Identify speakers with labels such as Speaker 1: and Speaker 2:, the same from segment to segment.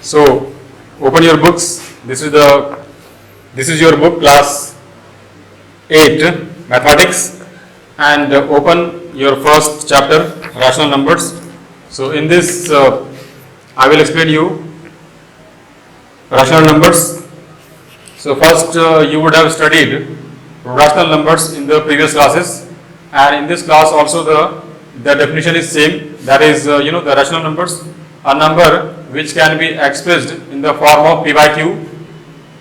Speaker 1: So open your books. This is your book, class 8 mathematics, and open your first chapter, rational numbers. So in this I will explain you rational numbers. So first you would have studied rational numbers in the previous classes, and in this class also the definition is same. That is the rational numbers, a number which can be expressed in the form of p by q,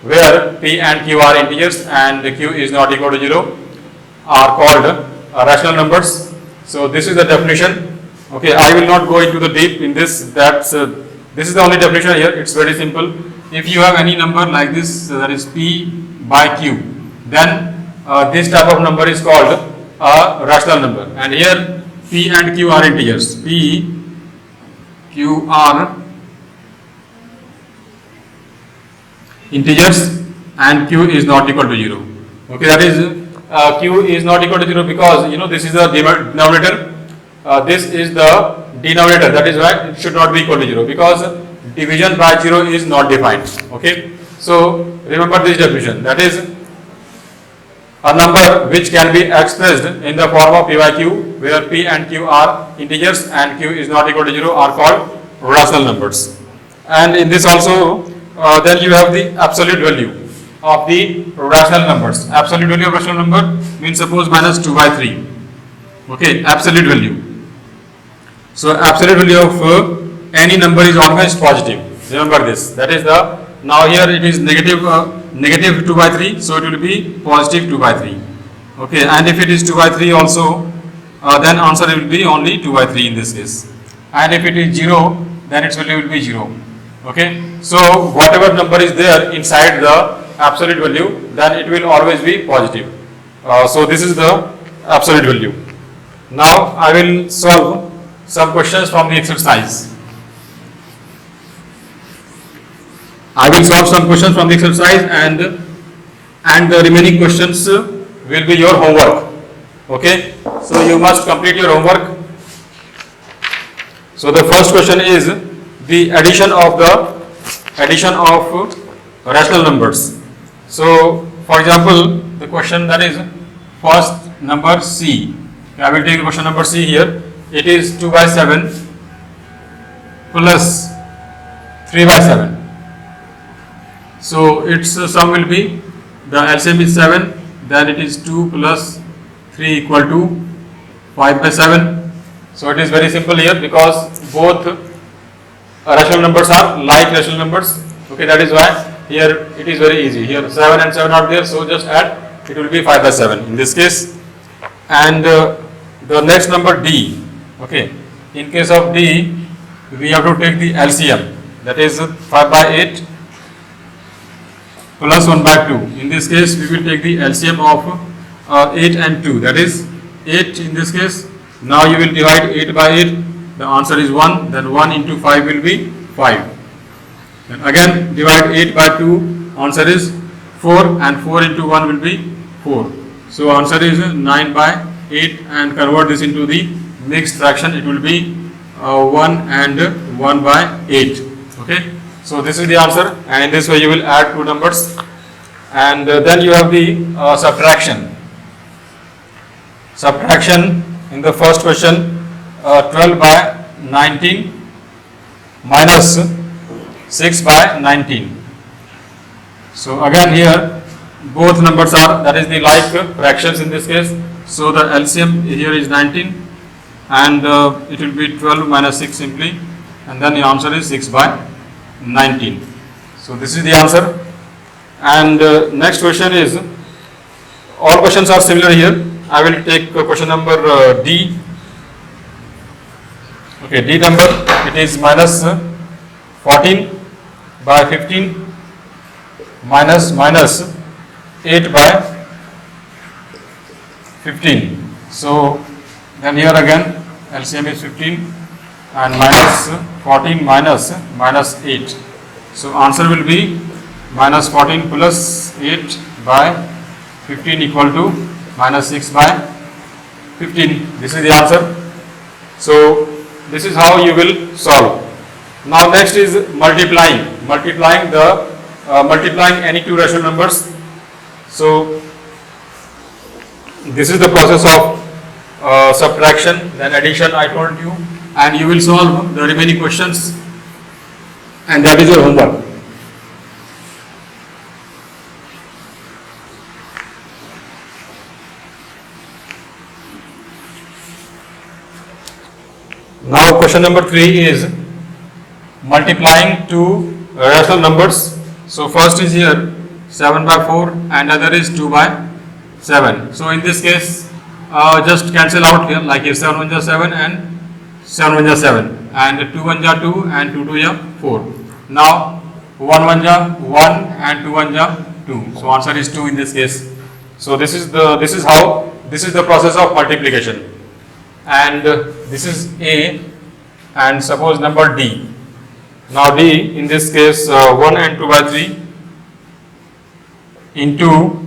Speaker 1: where p and q are integers and q is not equal to 0, are called rational numbers. So this is the definition. Okay, I will not go into the deep in this. This is the only definition here. It's very simple. If you have any number like this, that is p by q, then this type of number is called a rational number. And here p and q are integers. P, q are integers and q is not equal to 0. Okay, that is q is not equal to 0 because this is the denominator, this is the denominator. That is why it should not be equal to 0, because division by 0 is not defined. Okay, so remember this definition, that is a number which can be expressed in the form of p by q, where p and q are integers and q is not equal to 0, are called rational numbers. And in this also then you have the absolute value of the rational numbers. Absolute value of rational number means suppose minus 2 by 3. Okay, absolute value. So absolute value of any number is always positive. Remember this. That is the, now here it is negative 2 by 3, so it will be positive 2 by 3. Okay, and if it is 2 by 3 also, then answer will be only 2 by 3 in this case. And if it is 0, then its value will be 0. Okay, so whatever number is there inside the absolute value, then it will always be positive. So this is the absolute value. Now I will solve some questions from the exercise. I will solve some questions from the exercise, and the remaining questions will be your homework. Okay, so you must complete your homework. So the first question is the addition of rational numbers. So for example, the question that is first number C. I will take the question number C here. It is 2 by 7 plus 3 by 7. So its sum will be, the LCM is 7, then it is 2 plus 3 equal to 5 by 7. So it is very simple here, because both rational numbers are like rational numbers. Okay, that is why here it is very easy. Here 7 and 7 are there, so just add, it will be 5 by 7 in this case. And the next number D. Okay, in case of D, we have to take the LCM, that is 5 by 8 plus 1 by 2. In this case, we will take the LCM of 8 and 2, that is 8 in this case. Now you will divide 8 by 8, the answer is 1, then 1 into 5 will be 5. Then again divide 8 by 2, answer is 4, and 4 into 1 will be 4. So answer is 9 by 8, and convert this into the mixed fraction, it will be 1 and 1 by 8. Okay, so this is the answer, and in this way you will add two numbers. And then you have the subtraction. Subtraction in the first question, 12 by 19 minus 6 by 19. So again here both numbers are, that is the like fractions in this case. So the LCM here is 19, and it will be 12 minus 6 simply, and then the answer is 6 by 19. So this is the answer. And next question is, all questions are similar here. I will take question number D. Okay, D number, it is minus 14 by 15 minus 8 by 15. So then here again LCM is 15 and minus 14 minus 8. So answer will be minus 14 plus 8 by 15 equal to minus 6 by 15. This is the answer. So this is how you will solve. Now next is multiplying any two rational numbers. So this is the process of subtraction, then addition I told you, and you will solve the remaining questions, and that is your homework. Now question number 3 is multiplying two rational numbers. So first is here 7 by 4 and other is 2 by 7. So in this case just cancel out here, like here 7 1 7 and 7 1 7, and 2 1 2 and 2 2 4. Now 1 1 1 and 2 1 2. So answer is 2 in this case. So this is the process of multiplication, and this is A, and suppose number D. Now D in this case 1 and 2 by 3 into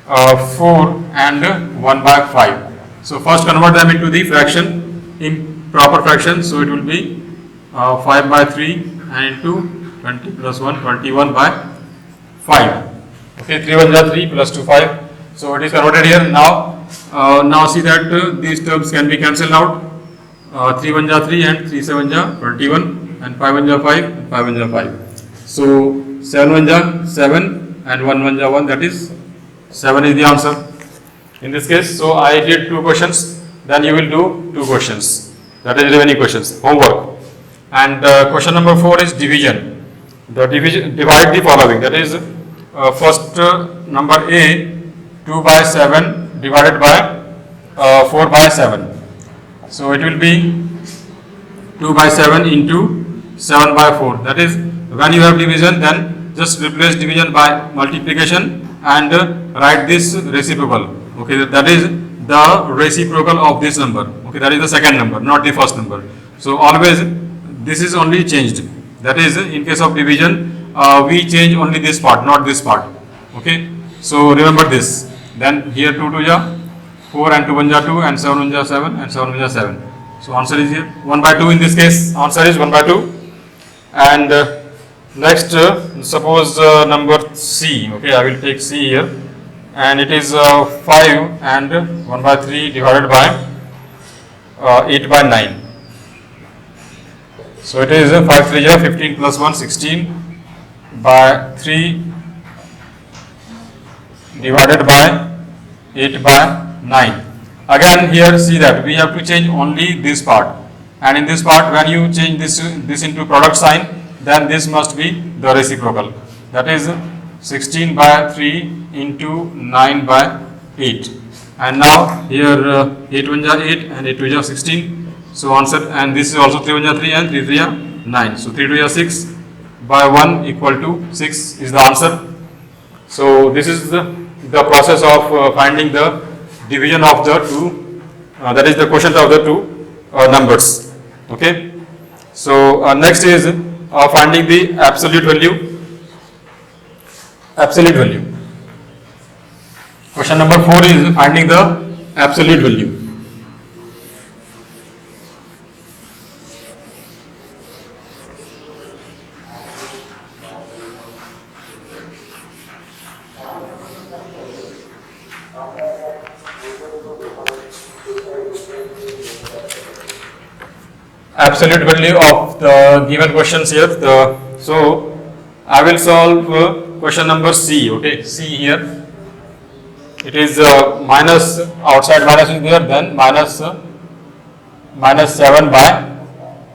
Speaker 1: 4 and 1 by 5. So first convert them into the fraction, in proper fraction. So it will be 5 by 3 and into 20 plus 1, 21 by 5. Okay, 3 1 3 plus 2 5. So it is converted here. Now see that these terms can be cancelled out. 3 1 3 and 3 7 21, and 5 1 5 and 5 1 5. So 7 1 7 and 1 1 1, that is 7 is the answer in this case. So I did 2 questions, then you will do 2 questions, that is remaining questions, homework. And question number 4 is division. The division, divide the following, that is first number A, 2 by 7 divided by 4 by 7. So it will be 2 by 7 into 7 by 4. That is, when you have division, then just replace division by multiplication and write this reciprocal. Okay, that is the reciprocal of this number. Okay, that is the second number, not the first number. So always this is only changed. That is, in case of division, we change only this part, not this part. Okay, so remember this. Then here 2 2 4 and 2 1 2 and 7 1 7 and 7 1 7. So answer is here 1 by 2 in this case. Answer is 1 by 2. And next, suppose number C. Okay, I will take C here, and it is 5 and 1 by 3 divided by 8 by 9. So it is 5 3 15 plus 1 16 by 3 divided by 8 by 9. Again here see that we have to change only this part, and in this part when you change this into product sign, then this must be the reciprocal. That is 16 by 3 into 9 by 8. And now here 8 1 8 and 8 2 16. So answer, and this is also 3 1 3 and 3 3 9. So 3 2 6 by 1 equal to 6 is the answer. So this is the process of finding the division of the two, that is the quotient of the two numbers. Okay. So next is finding the absolute value. Absolute value. Question number 4 is finding the absolute value. Absolute value of the given questions here. So I will solve question number C. Okay, C here. It is minus, outside minus is there, then minus 7 by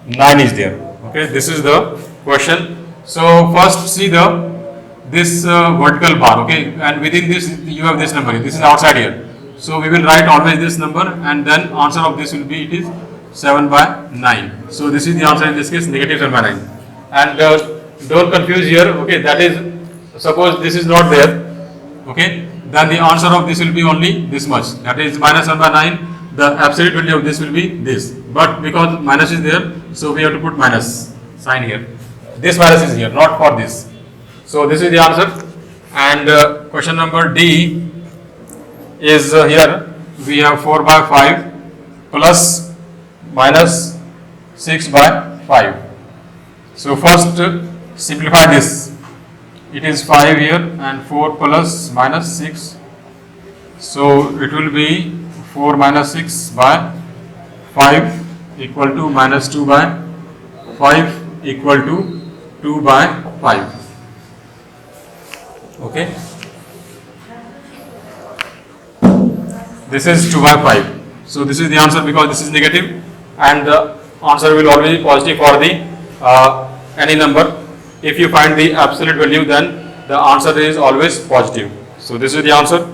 Speaker 1: 9 is there. Okay, this is the question. So first see this vertical bar. Okay, and within this you have this number. This is outside here. So we will write always this number, and then answer of this will be, it is 7 by 9. So this is the answer in this case, negative 7 by 9. And don't confuse here. Okay, that is, suppose this is not there. Okay, then the answer of this will be only this much. That is minus 7 by 9. The absolute value of this will be this. But because minus is there, so we have to put minus sign here. This minus is here, not for this. So this is the answer. And question number D is here. We have 4 by 5 plus minus 6 by 5. So first simplify this. It is 5 here and 4 plus minus 6. So it will be 4 minus 6 by 5 equal to minus 2 by 5 equal to 2 by 5. Okay. This is 2 by 5. So this is the answer because this is negative, and the answer will always be positive for the any number. If you find the absolute value, then the answer is always positive. So this is the answer.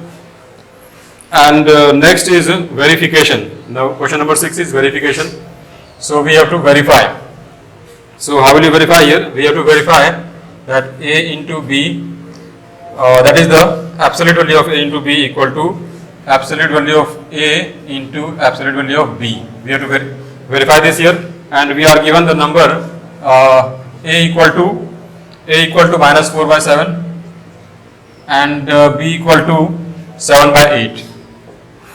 Speaker 1: And next is verification. Now question number 6 is verification. So we have to verify. So how will you verify here? We have to verify that A into B, that is the absolute value of A into B equal to absolute value of A into absolute value of B. We have to verify this here, and we are given the number A equal to minus 4 by 7 and B equal to 7 by 8.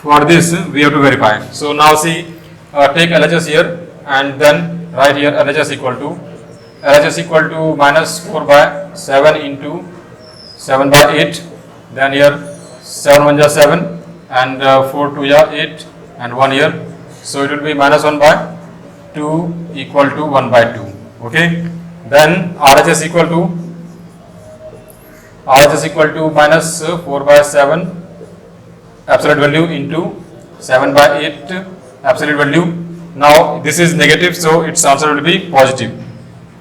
Speaker 1: For this we have to verify. So now see, take LHS here and then write here LHS equal to minus 4 by 7 into 7 by 8. Then here 7 1 ja 7 and 4 2 ja 8 and 1 here. So it will be minus 1 by 2 equal to 1 by 2. Okay. Then RHS equal to minus 4 by 7 absolute value into 7 by 8 absolute value. Now this is negative, so its answer will be positive.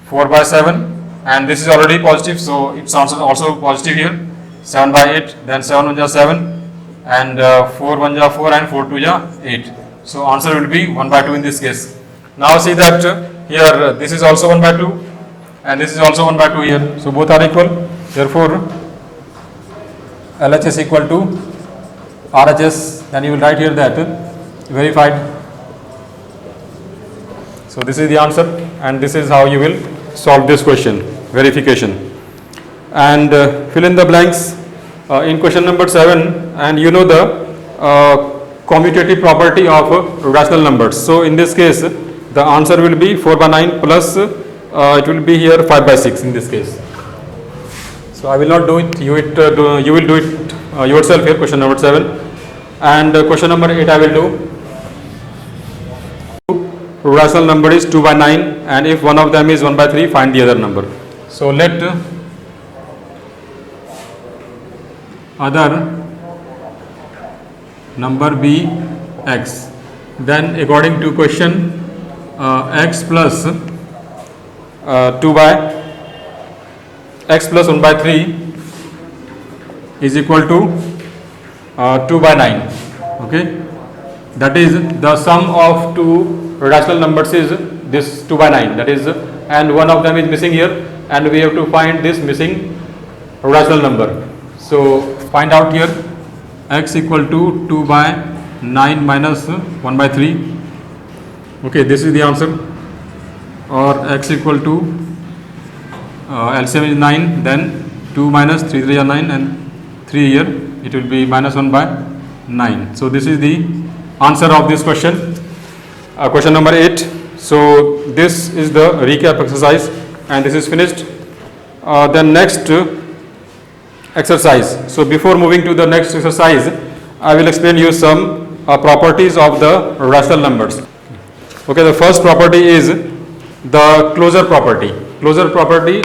Speaker 1: 4 by 7, and this is already positive, so its answer also positive here. 7 by 8, then 7 1 ja 7 and 4 1 ja 4 and 4 2 ja 8. So answer will be 1 by 2 in this case. Now see that here this is also 1 by 2 and this is also 1 by 2 here. So both are equal. Therefore LHS equal to RHS. Then you will write here that verified. So this is the answer, and this is how you will solve this question, verification. And fill in the blanks in question number 7, and you know the commutative property of rational numbers. So in this case the answer will be 4 by 9 plus it will be here 5 by 6 in this case. So I will not do it, you will do it yourself here, question number 7. And question number 8 I will do. Rational number is 2 by 9, and if one of them is 1 by 3, find the other number. So let other number be x. Then according to question, x plus 2 by x plus 1 by 3 is equal to 2 by 9. Okay, that is the sum of two rational numbers is this 2 by 9, that is, and one of them is missing here, and we have to find this missing rational number. So find out here x equal to 2 by 9 minus 1 by 3. Okay, this is the answer. Or x equal to LCM is 9, then 2 minus 3 3 are 9 and 3 here, it will be minus 1 by 9. So this is the answer of this question, question number 8. So this is the recap exercise, and this is finished. Then next exercise. So before moving to the next exercise, I will explain you some properties of the rational numbers. Okay, the first property is the closure property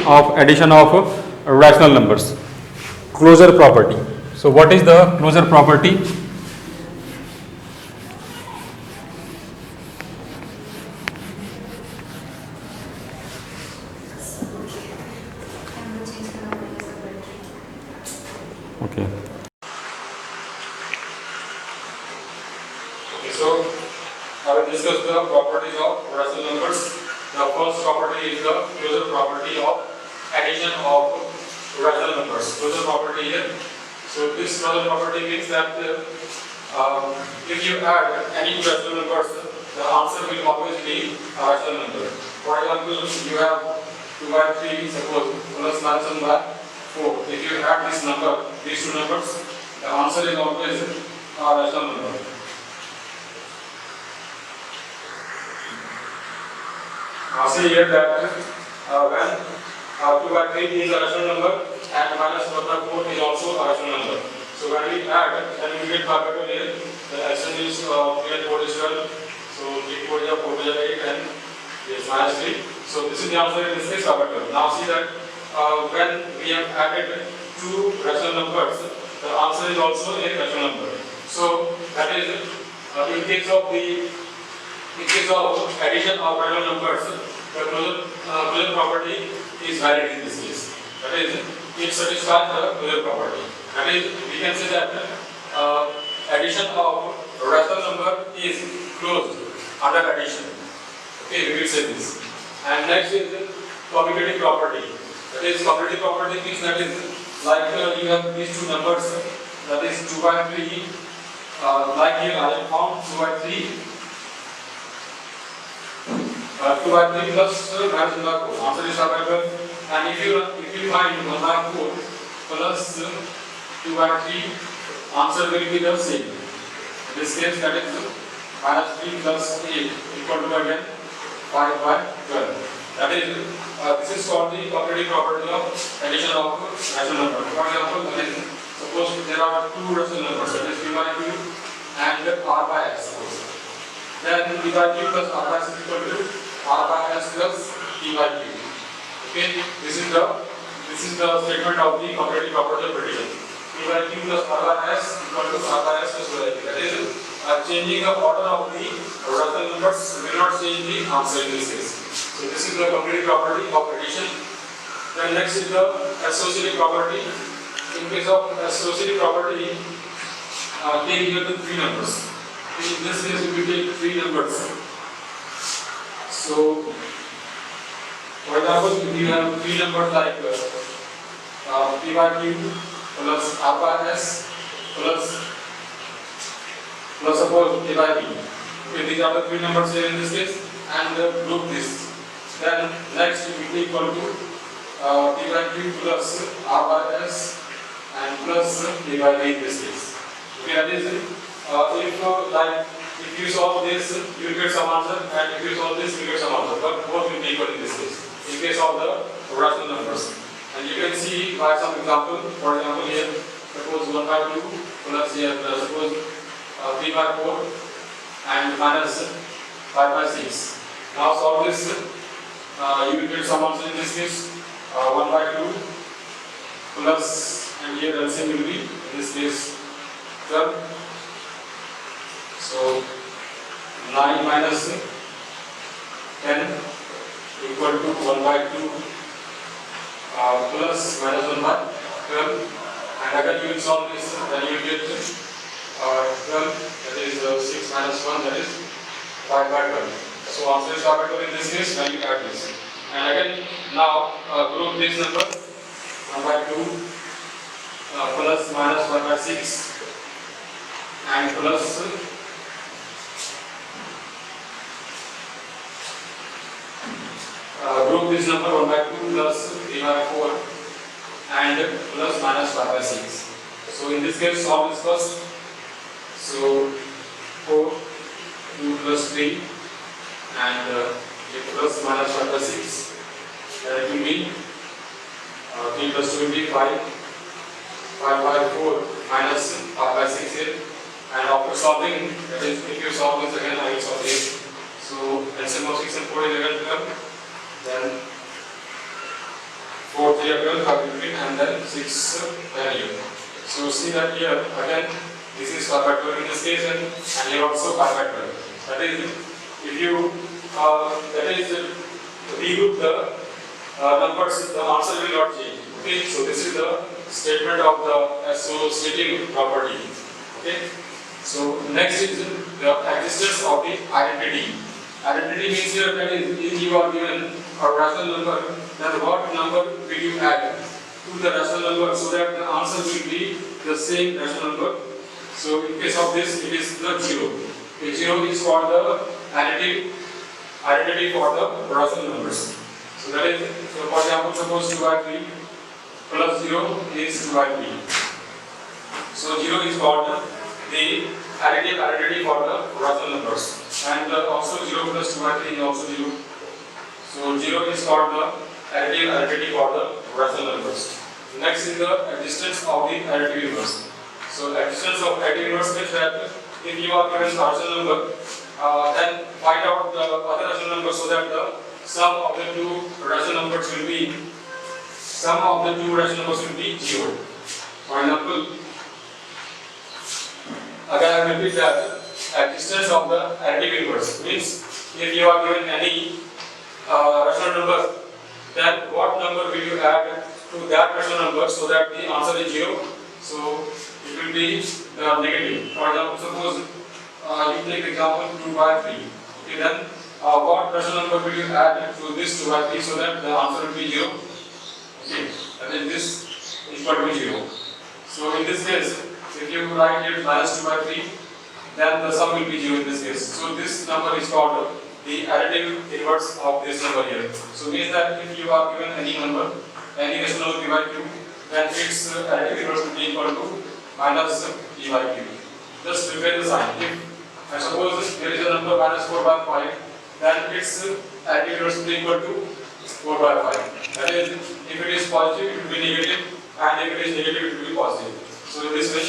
Speaker 1: of addition of rational numbers. Closure property. So what is the closure property? Okay. So I will discuss the properties of rational numbers. The first property is the closure property of addition of rational numbers. Closure property here. So this closure property means that if you add any two rational numbers, the answer will always be a rational number. For example, you have 2 by 3, suppose, plus minus 1 by 4. If you add this number, these two numbers, the answer is always a rational number. Now see here that when 2 by 3 is a rational number and minus 1 by 4 is also a rational number. So when we add, then we get 5 by 12 here. The action is 3 and 4 is 12. So 3 4 is 4 is 8 and is minus 3. So this is the answer in this case 5 by 12. Now see that when we have added two rational numbers, the answer is also a rational number. So that is in case of addition of rational numbers, the closure property is valid in this case. That is, it satisfies the closure property. That is, we can say that addition of rational number is closed under addition. Okay, we will say this. And next is commutative property. That is, commutative property means that is like you have these two numbers, that is 2 by 3. Like here I have found 2 by 3. 2 by 3 plus minus 1 by 4. Answer is 5 by 12. And if you find 1 by 4 plus 2 by 3, answer will be the same. In this case, that is minus 3 plus 8 equal to again 5 by 12. That is, this is called the commutative property of addition of rational numbers. For example, suppose there are two rational numbers, that is p by q and r by s. Then p by q plus r by s is equal to r by s plus p by q. Okay, this is the statement of the commutative property of addition. P by q plus r by s equal to r by s plus p by q. That is, changing the order of the rational numbers will not change the answer in this case. So this is the commutative property of addition. Then next is the associative property. In case of associative property, take here the three numbers. In this case, we will take three numbers. So, for example, if you have three numbers like p by q plus r by s plus suppose a by b. Okay, these are the three numbers here in this case, and group this. Then next we will equal to p by q plus r by s and plus a by b in this case. Okay, that is if you solve this, you will get some answer, and if you solve this, you will get some answer. But both will be equal in this case. In case of the rational numbers, and you can see by some example. For example, here suppose 1 by 2 plus here suppose 3 by 4 and minus 5 by 6. Now solve this. You will get some answer in this case 1 by 2 plus, and here LCM will be in this case 12. So 9 minus 10 equal to 1 by 2 plus minus 1 by 12. And again you will solve this, then you will get 12, that is 6 minus 1, that is 5 by 12. So answer is 5 by 12 in this case when you add this. And again now group this number 1 by 2 plus minus 1 by 6 and plus group this number 1 by 2 plus 3 by 4 and plus minus 5 by 6. So in this case solve this first. So 4, 2 plus 3 and plus minus 5 by 6. That will be 3 plus 2 will be 5. 5 by 4 minus 5 by 6 here. And after solving, that is, if you solve this again, I will solve this. So LCM of 6 and 4 is again 12. Then 4 3 are 12, 5 15, and then 6 here. So see that here again this is 5 by 12 in this case, and here also 5 by 12. That is, if you regroup the numbers, the answer will not change. Okay, so this is the statement of the associative property. Okay, so next is the existence of the identity. Identity means here that is, if you are given a rational number, then what number will you add to the rational number so that the answer will be the same rational number. So in case of this, it is the 0. The 0 is for the identity for the rational numbers. So that is, so for example, suppose 2 by 3 plus 0 is 2 by 3. So 0 is called the additive identity for the rational numbers, and also 0 plus 2 by 3 is also 0. So 0 is called the additive identity for the rational numbers. Next is the existence of the additive inverse. So existence of additive inverse means that if you are given a rational number, then find out the other rational number so that the sum of the two rational numbers will be 0. For example, again I repeat that existence of the additive inverse means if you are given any rational number, then what number will you add to that rational number so that the answer is 0? So it will be negative. For example, suppose you take example 2 by 3. Okay, then what rational number will you add to this 2 by 3 so that the answer will be 0? Okay, and then this is equal to 0. So in this case, if you write here minus 2 by 3, then the sum will be 0 in this case. So this number is called the additive inverse of this number here. So means that if you are given any number, any rational number p by q, then its additive inverse will be equal to minus p by q. Just prepare the sign. If I suppose there is a number minus 4 by 5, then its additive inverse will be equal to 4 by 5. That is, if it is positive, it will be negative, and if it is negative, it will be positive. So in this way,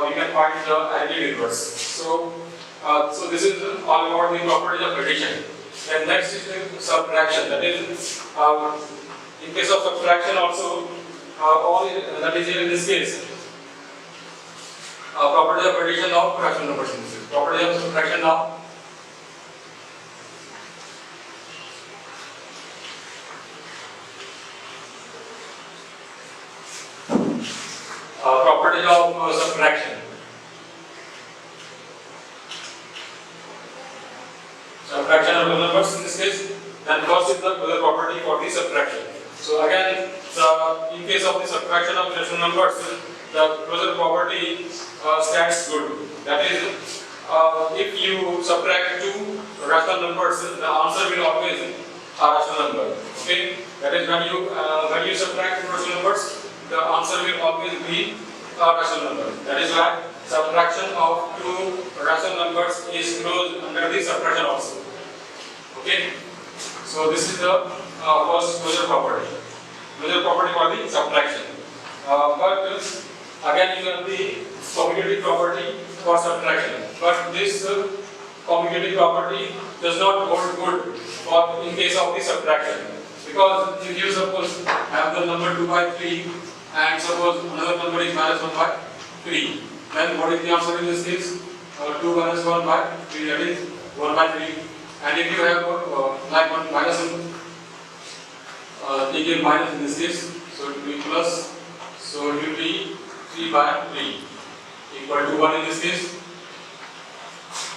Speaker 1: we can find the additive inverse. So this is all about the properties of addition. And next is the subtraction. That is, in case of subtraction also, that is here in this case, properties of addition of rational numbers. Properties of subtraction of properties of subtraction. Subtraction of numbers in this case. Then first is the property for the subtraction. So again, in case of the subtraction of rational numbers, the closure property stands good. That is, if you subtract two rational numbers, the answer will always be a rational number. Okay, that is when you subtract two rational numbers, the answer will always be a rational number. That is why subtraction of two rational numbers is closed under the subtraction also. Okay, so this is the first closure property. Closure property for the subtraction. But again, you have the commutative property for subtraction. But this commutative property does not hold good for in case of the subtraction. Because if you suppose have the number 2 by 3 and suppose another number is minus 1 by 3, then what is the answer in this case? 2 minus 1 by 3, that is 1 by 3. And if you have like 1 minus 1, take a minus in this case, so it will be plus, so it will be 3 by 3 equal to 1 in this case.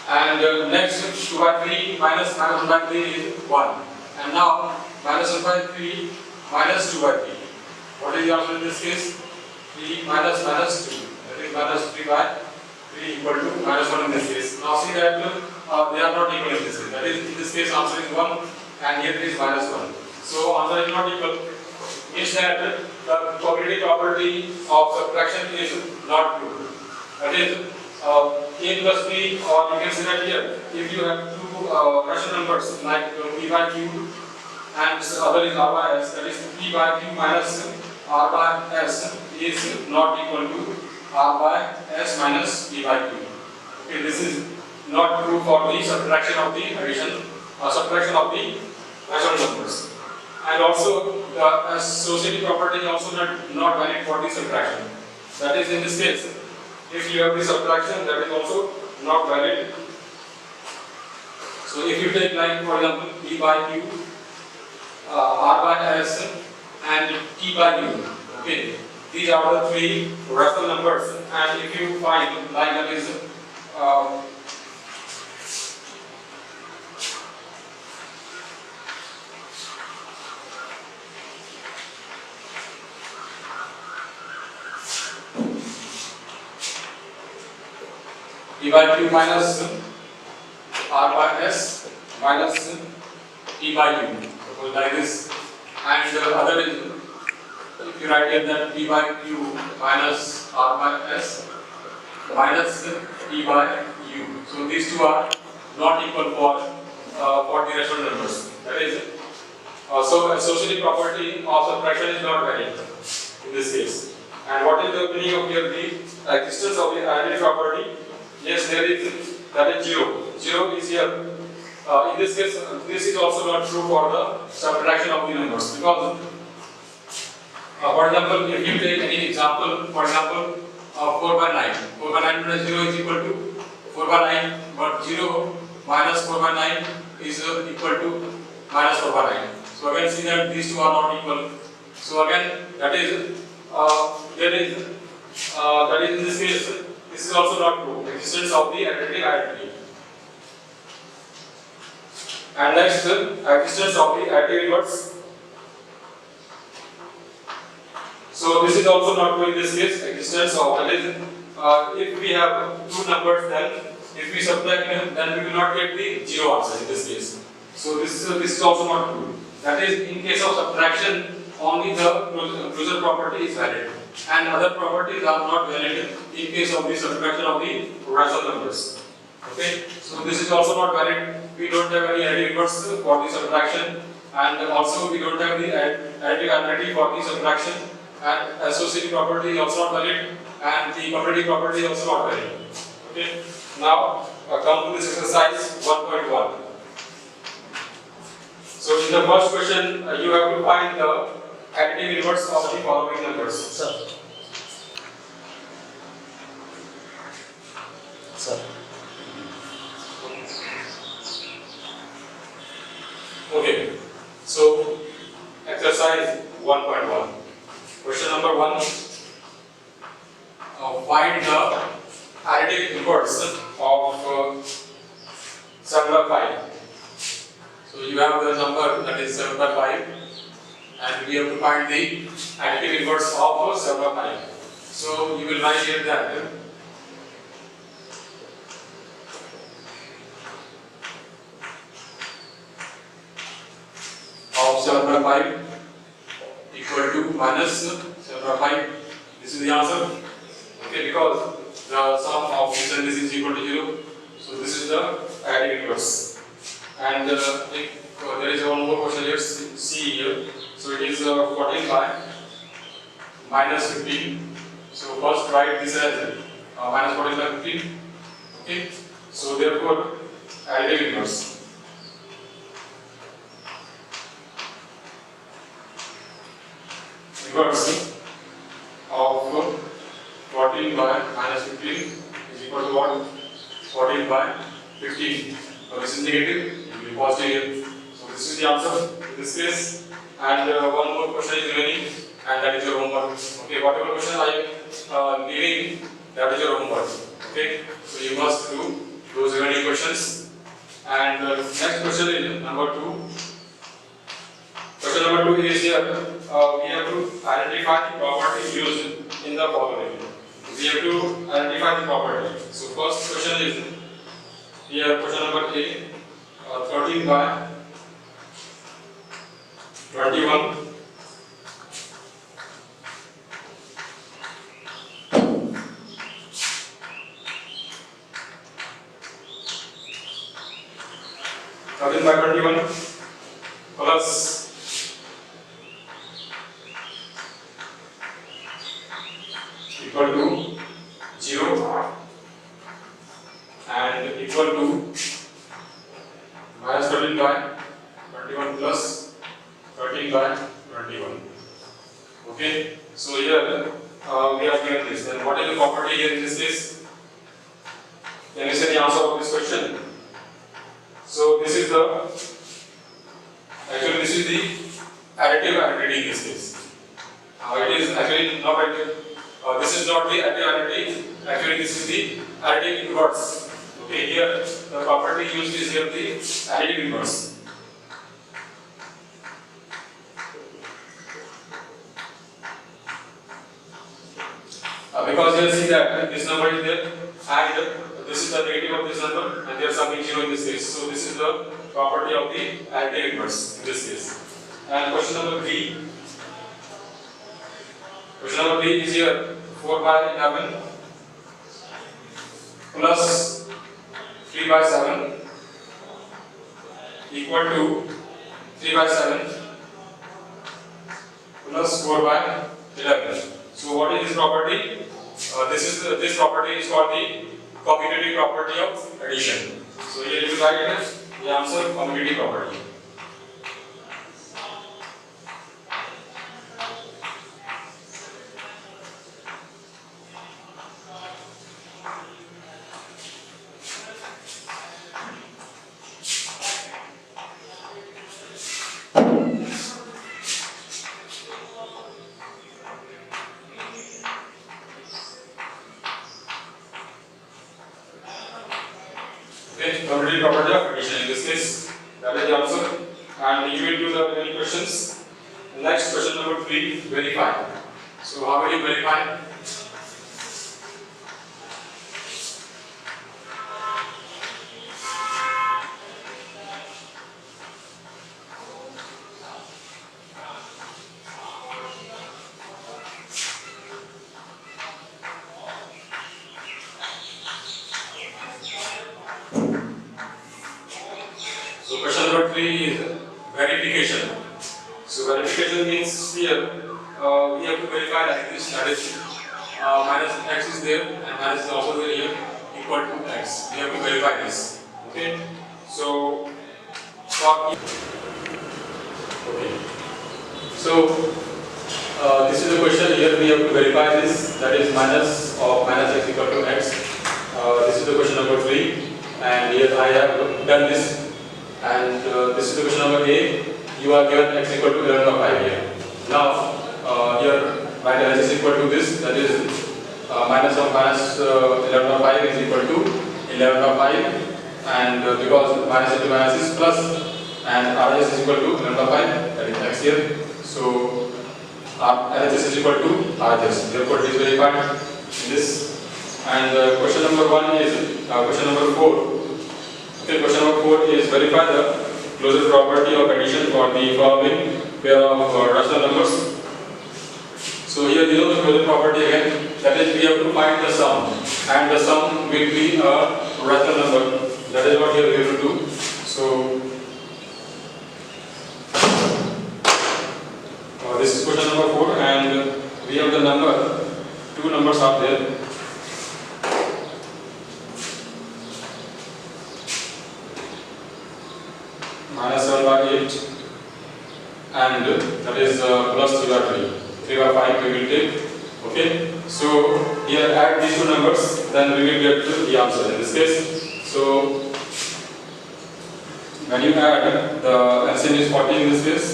Speaker 1: And next 2 by 3 minus 1 by 3 is 1. And now minus 1 by 3 minus 2 by 3. What is the answer in this case? 3 minus 2. That is minus 3 by 3 equal to minus 1 in this case. Now see that they are not equal in this case. That is, in this case answer is 1 and here it is minus 1. So answer is not equal. Means that the commutative property of subtraction is not true. That is, a plus b, or you can say that here, if you have two rational numbers like p by q and other is r by s, that is p by q minus r by s is not equal to r by s minus p by q. Okay, this is not true for the subtraction of the addition, subtraction of the rational numbers. And also the associative property is also not valid for the subtraction. That is, in this case, if you have the subtraction, that is also not valid. So if you take like for example p by q, r by s and t by u, okay, these are the three rational numbers, and if you find like that is p by q minus r by s minus t by u, so like this. And the other is, if you write here that p by q minus r by s minus t by u. So these two are not equal for the rational numbers. That is, So associative property of subtraction is not valid in this case. And what is the meaning of here? The existence of the identity property? Yes, there is. That is 0. 0 is here. In this case, this is also not true for the subtraction of the numbers, because, for example, if you take any example, for example, 4 by 9. 4 by 9 minus 0 is equal to 4 by 9, but 0 minus 4 by 9 is equal to minus 4 by 9. So again, see that these two are not equal. So again, that is in this case, this is also not true. Existence of the additive identity. And next, existence of the additive inverse. So this is also not true in this case. Existence of, that is, if we have two numbers, then if we subtract them, then we will not get the 0 answer in this case. So this is also not true. That is, in case of subtraction, only the closure property is valid, and other properties are not valid in case of the subtraction of the rational numbers. Okay, so this is also not valid. We don't have any additive inverse for the subtraction, and also we don't have the additive identity for the subtraction, and associative property is also not valid, and the commutative property is also not valid. Okay, now come to this exercise 1.1. So in the first question, you have to find the additive inverse of the following numbers.
Speaker 2: Sir.
Speaker 1: Okay. So exercise 1.1. Question number 1. Find the additive inverse of 7 by 5. So you have the number that is 7 by 5. And we have to find the additive inverse of 7 by 5. So you will write here that of 7 by 5 equal to minus 7 by 5. This is the answer. Okay, because the sum of this and this is equal to 0. So this is the additive inverse. And if there is one more question here, see here. So it is 14 by minus 15. So first write this as minus 14 by 15. Okay. So therefore additive inverse. Inverse of 14 by minus 15 is equal to what? 14 by 15. So this is negative, it will be positive here. So this is the answer in this case. And one more question is remaining, and that is your homework. Okay, whatever question I am leaving, that is your homework. Okay, so you must do those remaining questions. And next question is number 2. Question number 2 is here. We have to identify the property used in the following. We have to identify the property. So first question is here. Question number A. 13 by 21. By 21 plus equal to 0 and equal to minus 13 by 21 plus 13 by 21. Okay, so here we have given this. Then what is the property here in this case? Can you say the answer of this question? So this is the additive identity in this case. It is actually not additive. This is not the additive identity. Actually, this is the additive inverse. Okay, here the property used is here the additive inverse. Because you see that this number is there and this is the negative of this number and they are summing 0 in this case. So this is the property of the additive inverse in this case. And question number 3. Question number 3 is here 4 by 11 plus 3 by 7 equal to 3 by 7 plus 4 by 11. So what is this property? This property is called the commutative property of addition. So here you write the answer commutative property. Okay, commutative property of addition. In this case, that is the answer. And you will do the remaining questions. Next question number 3, verify. So how will you verify? So question number 3 is verification. So verification means here we have to verify like this, that is minus x is there and minus is also there here equal to x. We have to verify this. Okay. So okay. So this is the question. Here we have to verify this, that is minus of minus x equal to x. This is the question number 3, and here I have done this. And this is the question number A. You are given x equal to 11/5 here. Now, here my LHS is equal to this, that is minus of minus 11/5 is equal to 11/5, and because minus into minus is plus, and RHS is equal to 11/5, that is x here. So, LHS is equal to RHS. Therefore, it is verified in this. And question number 1 is question number 4. Okay, question number 4 is verify the closure property of addition for the following pair of rational numbers. So here you know the closure property again, that is we have to find the sum, and the sum will be a rational number. That is what here we have to do. So this is question number 4, and we have the number, 2 numbers are there. Minus 7/8 and that is plus 3/3. 3/5 we will take. Okay. So here add these 2 numbers, then we will get the answer in this case. So when you add, the LCM is 40 in this case.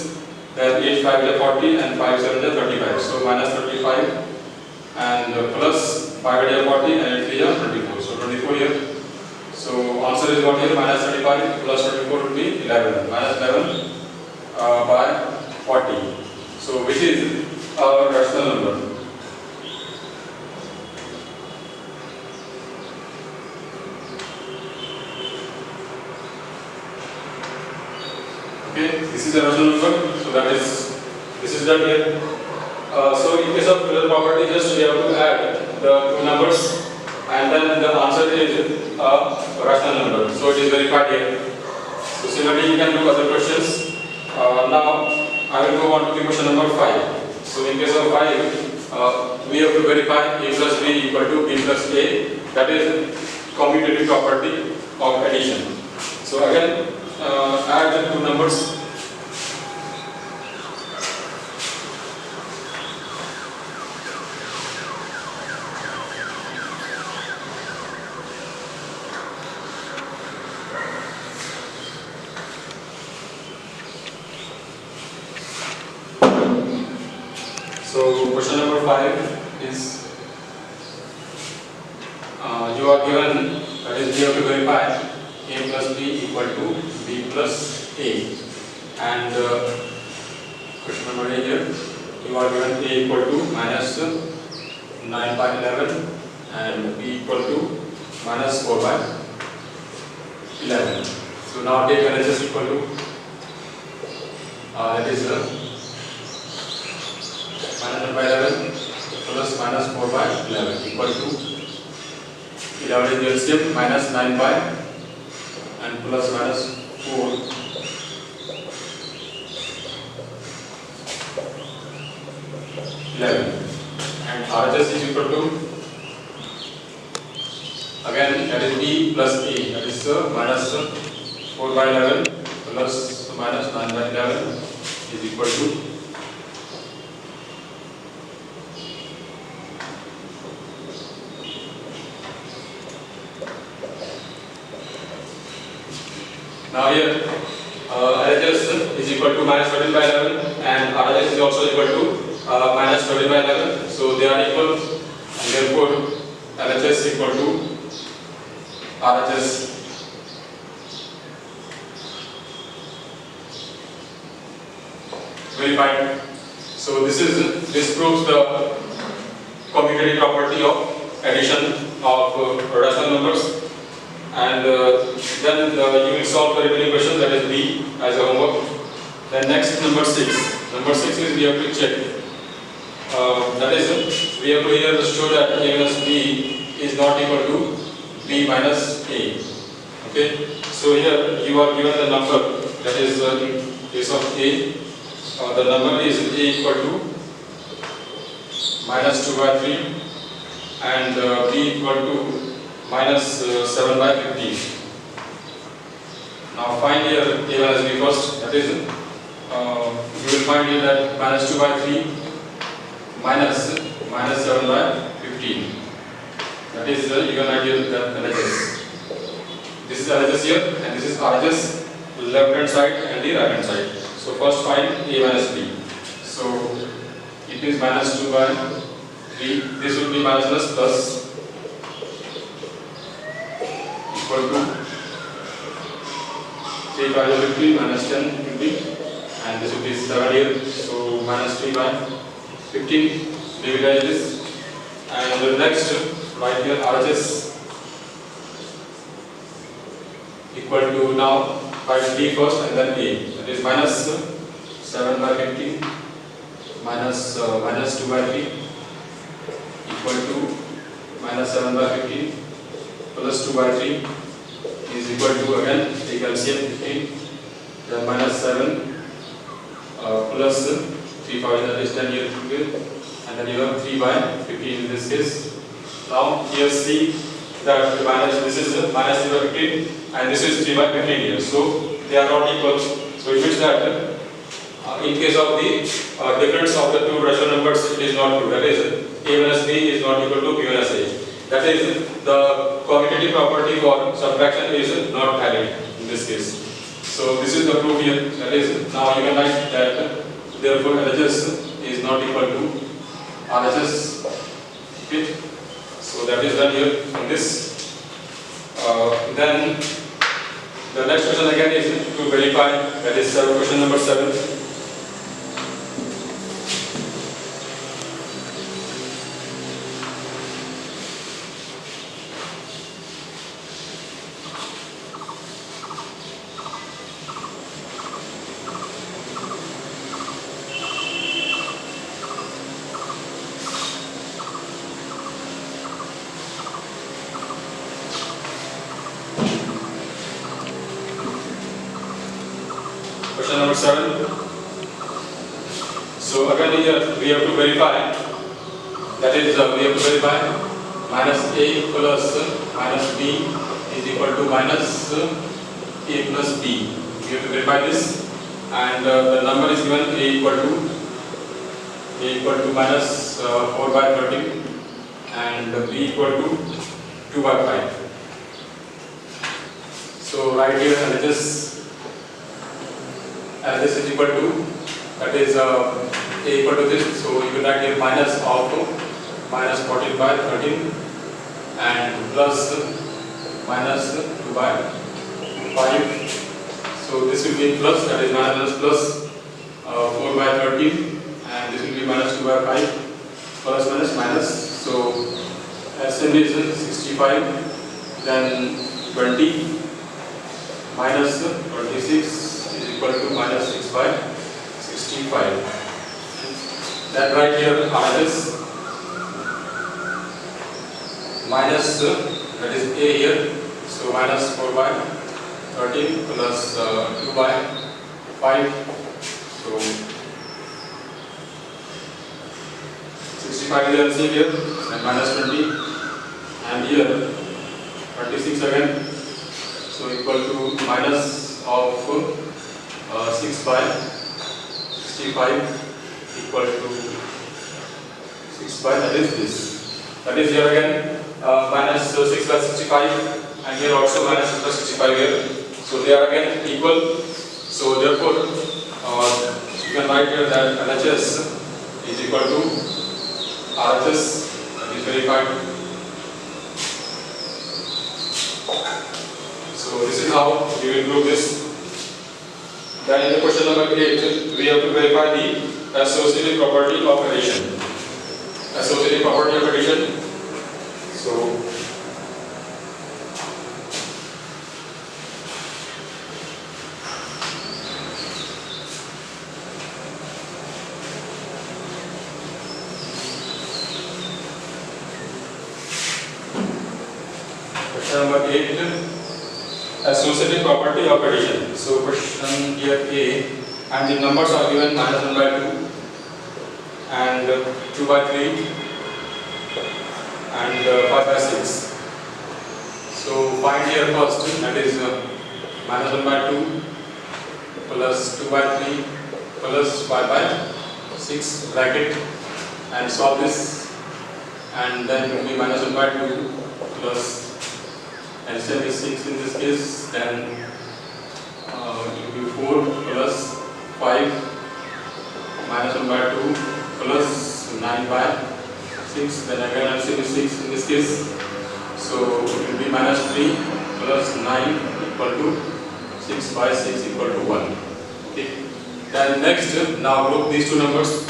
Speaker 1: Then 8 5 is 40 and 5 7 is 35. So minus 35 and plus 5 is 40 and 8 3 is 24. So 24 here. So answer is what here, minus 35 plus 24 would be 11. Minus 11 by 40. So which is our rational number. Okay, this is a rational number. So this is done here. So in case of closure property, just we have to add the 2 numbers. And then the answer is a rational number. So it is verified here. So similarly you can do other questions. Now I will go on to the question number 5. So in case of 5, we have to verify a plus b equal to b plus a. That is commutative property of addition. So again add the 2 numbers. So question number 5 is you are given, that is you have to verify a plus b equal to b plus a, and question number 8 here you are given a equal to minus 9 by 11 and b equal to minus 4 by 11. So now take LHS equal to that is minus 1 by 11 plus minus 4 by 11 equal to 11 is LCM, minus 9 by and plus minus 4. 11, and RHS is equal to, again that is B plus A, that is minus 4 by 11 plus minus 9 by 11 is equal to now here LHS is equal to minus 13 by 11 and RHS is also equal to minus 13 by 11, so they are equal, and therefore LHS equal to RHS. Verified. So this proves the commutative property of addition of rational numbers, and then you will solve the remaining question, that is B as a homework. Then next, number 6. Number 6 is we have to check. That is, we have to here show that A minus B is not equal to B minus A. Okay. So here you are given the number, that is in case of A. The number is A equal to minus 2 by 3 and B equal to minus 7 by 15. Now find here A minus B first, that is you will find here that minus 2 by 3 minus 7 by 15. That is you can write here the LHS. This is LHS here and this is RHS, left hand side and the right hand side. So first find A minus B. So it is minus 2 by 3. This will be minus plus equal to 3 by 15 minus 10 50, and this will be 7 here. So minus 3 by 15. Divide this, and the next right here RHS equal to, now find B first and then A. That is minus 7 by 15 minus 2 by 3 equal to minus 7 by 15 plus 2 by 3 is equal to, again take LCM 15, then minus 7 plus 3 by, that is 10 here, and then you have 3 by 15 in this case. Now here see that this is minus 3 by 15 and this is 3 by 15 here, so they are not equal. So it means that in case of the difference of the two rational numbers, it is not true. That is, A minus B is not equal to B minus A. That is, the commutative property for subtraction is not valid in this case. So this is the proof here. That is, now you can write that therefore LHS is not equal to RHS. Okay. So that is done here in this. Then the next question again is to verify, that is question number 7. Question number 7. So again here we have to verify, that is we have to verify minus A plus minus B is equal to minus A plus B. We have to verify this, and the number is given A equal to minus 4 by 13 and B equal to 2 by 5. So right here this is equal to, that is A equal to this, so you can write here minus of minus 14 by 13 and plus minus 2 by 5. So this will be plus, that is minus plus 4 by 13 and this will be minus 2 by 5 plus minus minus. So LCM is 65, then 20 minus 26 is equal to minus 6 by 65. Then right here RHS minus, that is A here, so minus 4 by 13 plus 2 by 5. So 65 is LCM here, and minus 20, and here 26 again, so equal to minus of 6 by 65 equal to 6 by, that is this. That is here again minus 6 by 65, and here also minus 6 by 65 here. So they are again equal. So therefore you can write here that LHS is equal to RHS, that is verified. So this is how we will prove this. Then in the question number 8, we have to verify the associative property of addition. Associative property of addition. So question number 8, associative property of addition. So question here A, and the numbers are given minus 1 by 2 and 2 by 3 and 5 by 6. So find here first, that is minus 1 by 2 plus 2 by 3 plus 5 by 6 bracket, and solve this, and then it will be minus 1 by 2 plus LCM is 6 in this case, then it will be 4 plus 5 minus 1 by 2 plus 9 by 6, then again LCM is 6 in this case, so it will be minus 3 plus 9 equal to 6 by 6 equal to 1. Okay. Then next, now group these two numbers.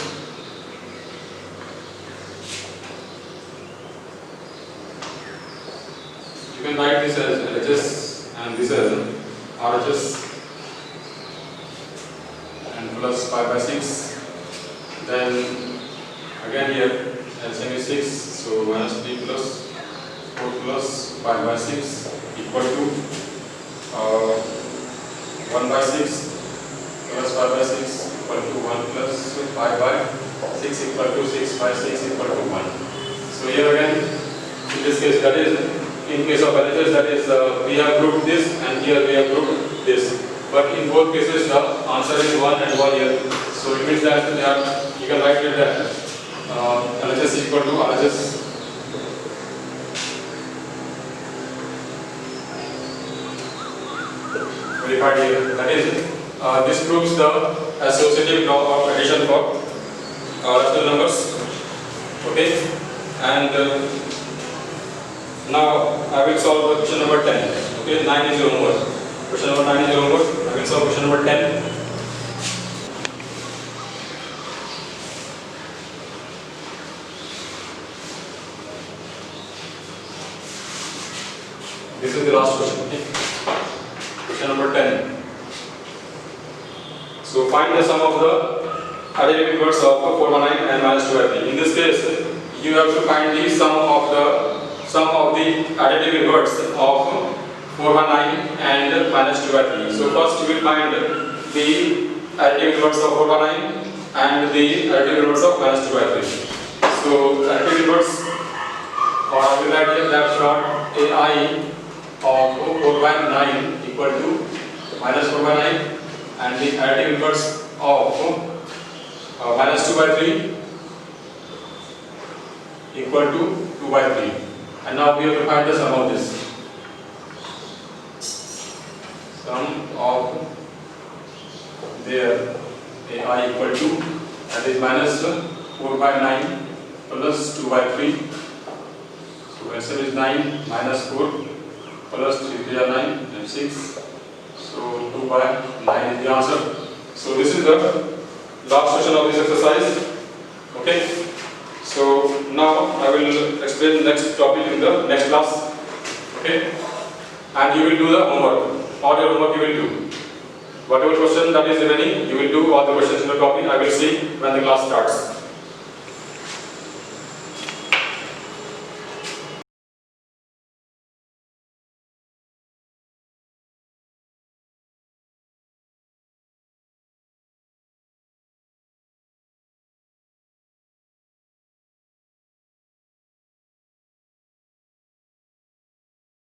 Speaker 1: You can write this as LHS and this as RHS, and plus 5 by 6. Then again here LCM is 6, so minus 3 plus 4 plus 5 by 6 equal to 1 by 6 plus 5 by 6 equal to 1 plus 5 by 6 equal to 6 by 6 equal to 1. So here again, in this case, that is, in case of LHS, that is, we have grouped this, and here we have grouped this. But in both cases, the answer is 1 and 1 here. So it means that you can write it that LHS is equal to RHS. Verified here. That is, this proves the associative law of addition for rational numbers. Okay, and now I will solve the question number 10. Okay, 9 is your homework. Question number 9 is your homework. I will solve question number 10. This is the last question. Okay. Question number 10. So find the sum of the additive inverse of 419 and minus 2 by 3. In this case, you have to find the sum of the additive inverse of 419 and minus 2 by 3. So first you will find the additive inverse of 419 and the additive inverse of minus 2 by 3. So additive inverse, or I will write here that short AI of 419 equal to minus 4 by 9, and the additive inverse of minus 2 by 3 equal to 2 by 3. And now we have to find the sum of this. Sum of their AI equal to, that is minus 4 by 9 plus 2 by 3. So answer is 9 minus 4 plus 3 3 are 9 and 6. So 2 by 9 is the answer. So this is the last question of this exercise. Okay. So now I will explain the next topic in the next class. Okay. And you will do the homework. All your homework you will do. Whatever question that is remaining, you will do all the questions in the copy. I will see when the class starts.